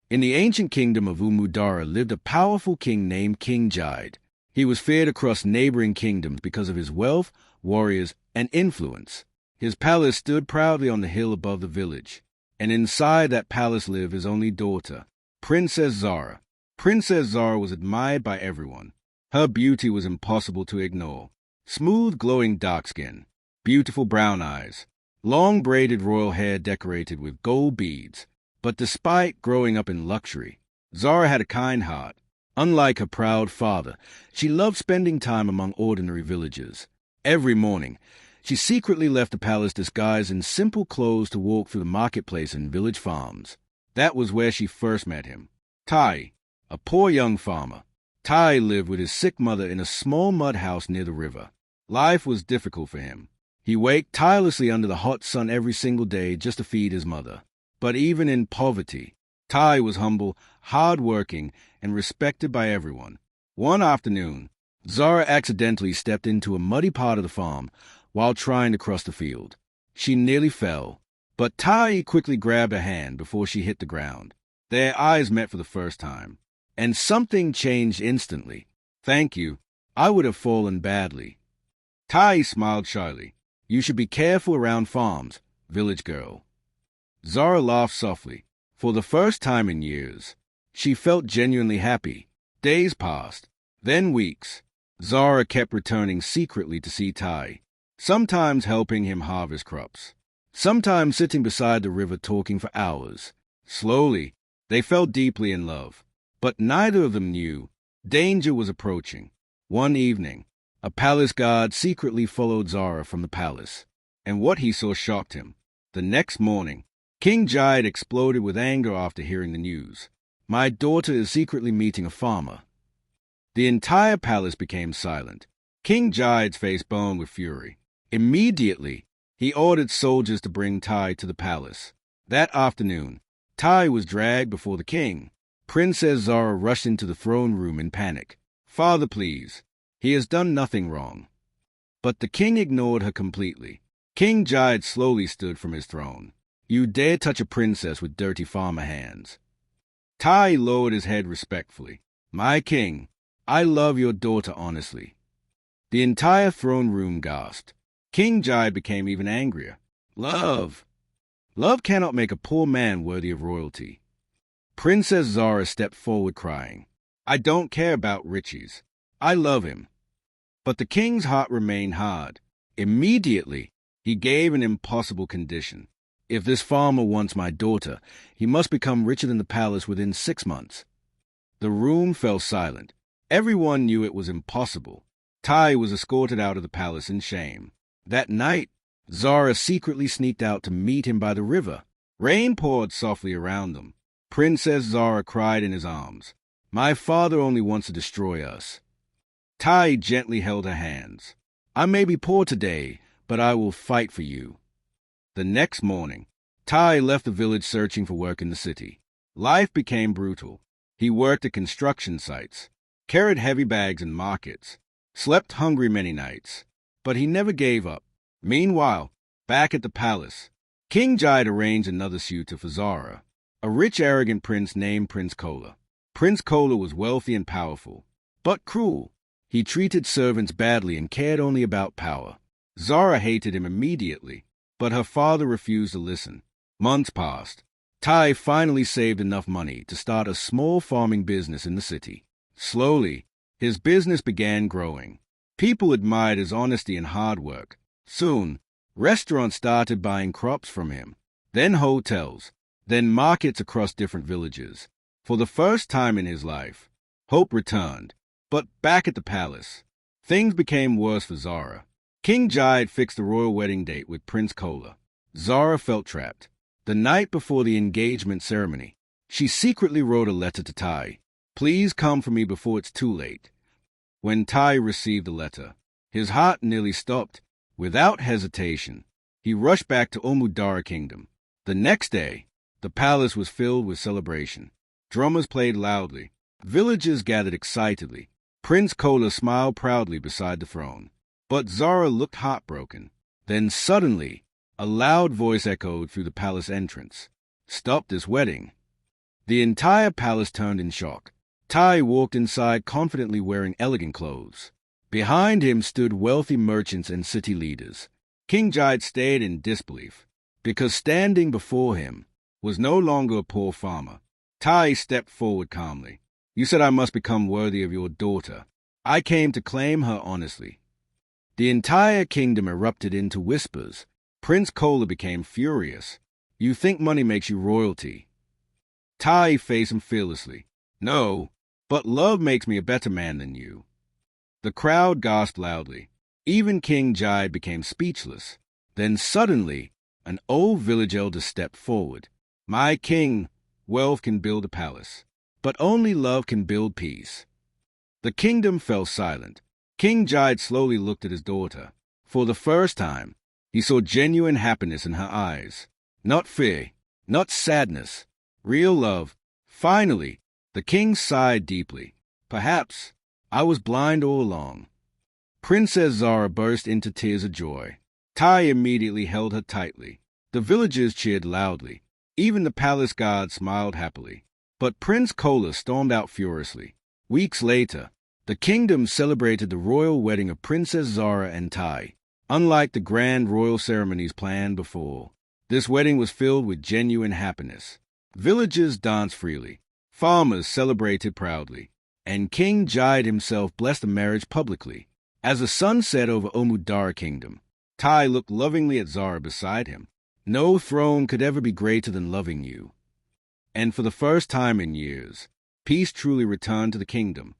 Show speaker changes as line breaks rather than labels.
In the ancient kingdom of Umudara lived a powerful king named King Jide. He was feared across neighboring kingdoms because of his wealth, warriors, and influence. His palace stood proudly on the hill above the village, and inside that palace lived his only daughter, Princess Zara. Princess Zara was admired by everyone. Her beauty was impossible to ignore. Smooth, glowing dark skin, beautiful brown eyes, long braided royal hair decorated with gold beads. But despite growing up in luxury, Zara had a kind heart. Unlike her proud father, she loved spending time among ordinary villagers. Every morning, she secretly left the palace disguised in simple clothes to walk through the marketplace and village farms. That was where she first met him. Tari, a poor young farmer. Tari lived with his sick mother in a small mud house near the river. Life was difficult for him. He worked tirelessly under the hot sun every single day just to feed his mother. But even in poverty, Tari was humble, hard-working, and respected by everyone. One afternoon, Zara accidentally stepped into a muddy part of the farm while trying to cross the field. She nearly fell, but Tari quickly grabbed her hand before she hit the ground. Their eyes met for the first time, and something changed instantly. "Thank you. I would have fallen badly." Tari smiled shyly. "You should be careful around farms, village girl." Zara laughed softly. For the first time in years, she felt genuinely happy. Days passed, then weeks. Zara kept returning secretly to see Tari, sometimes helping him harvest crops, sometimes sitting beside the river talking for hours. Slowly, they fell deeply in love, but neither of them knew danger was approaching. One evening, a palace guard secretly followed Zara from the palace, and what he saw shocked him. The next morning, King Jide exploded with anger after hearing the news. "My daughter is secretly meeting a farmer." The entire palace became silent. King Jide's face burned with fury. Immediately, he ordered soldiers to bring Tari to the palace. That afternoon, Tari was dragged before the king. Princess Zara rushed into the throne room in panic. "Father, please. He has done nothing wrong." But the king ignored her completely. King Jide slowly stood from his throne. "You dare touch a princess with dirty farmer hands." Tari lowered his head respectfully. "My king, I love your daughter honestly." The entire throne room gasped. King Jide became even angrier. "Love! Love cannot make a poor man worthy of royalty." Princess Zara stepped forward crying, "I don't care about riches. I love him." But the king's heart remained hard. Immediately, he gave an impossible condition. "If this farmer wants my daughter, he must become richer than the palace within 6 months." The room fell silent. Everyone knew it was impossible. Tari was escorted out of the palace in shame. That night, Zara secretly sneaked out to meet him by the river. Rain poured softly around them. Princess Zara cried in his arms, "My father only wants to destroy us." Tari gently held her hands. "I may be poor today, but I will fight for you." The next morning, Tari left the village searching for work in the city. Life became brutal. He worked at construction sites, carried heavy bags in markets, slept hungry many nights, but he never gave up. Meanwhile, back at the palace, King Jide arranged another suitor for Zara, a rich, arrogant prince named Prince Kola. Prince Kola was wealthy and powerful, but cruel. He treated servants badly and cared only about power. Zara hated him immediately, but her father refused to listen. Months passed. Tari finally saved enough money to start a small farming business in the city. Slowly, his business began growing. People admired his honesty and hard work. Soon, restaurants started buying crops from him, then hotels, then markets across different villages. For the first time in his life, hope returned. But back at the palace, things became worse for Zara. King Jide fixed the royal wedding date with Prince Kola. Zara felt trapped. The night before the engagement ceremony, she secretly wrote a letter to Tari. "Please come for me before it's too late." When Tari received the letter, his heart nearly stopped. Without hesitation, he rushed back to Umudara Kingdom. The next day, the palace was filled with celebration. Drummers played loudly. Villagers gathered excitedly. Prince Kola smiled proudly beside the throne. But Zara looked heartbroken. Then suddenly, a loud voice echoed through the palace entrance. "Stop this wedding." The entire palace turned in shock. Tari walked inside confidently wearing elegant clothes. Behind him stood wealthy merchants and city leaders. King Jide stared in disbelief, because standing before him was no longer a poor farmer. Tari stepped forward calmly. "You said I must become worthy of your daughter. I came to claim her honestly." The entire kingdom erupted into whispers. Prince Kola became furious. "You think money makes you royalty?" Tari faced him fearlessly. "No, but love makes me a better man than you." The crowd gasped loudly. Even King Jide became speechless. Then suddenly, an old village elder stepped forward. "My king, wealth can build a palace, but only love can build peace." The kingdom fell silent. King Jide slowly looked at his daughter. For the first time, he saw genuine happiness in her eyes. Not fear, not sadness, real love. Finally, the king sighed deeply. "Perhaps I was blind all along." Princess Zara burst into tears of joy. Tari immediately held her tightly. The villagers cheered loudly. Even the palace guards smiled happily. But Prince Kola stormed out furiously. Weeks later, the kingdom celebrated the royal wedding of Princess Zara and Tari. Unlike the grand royal ceremonies planned before, this wedding was filled with genuine happiness. Villagers danced freely. Farmers celebrated proudly. And King Jide himself blessed the marriage publicly. As the sun set over Omudara Kingdom, Tari looked lovingly at Zara beside him. "No throne could ever be greater than loving you." And for the first time in years, peace truly returned to the kingdom.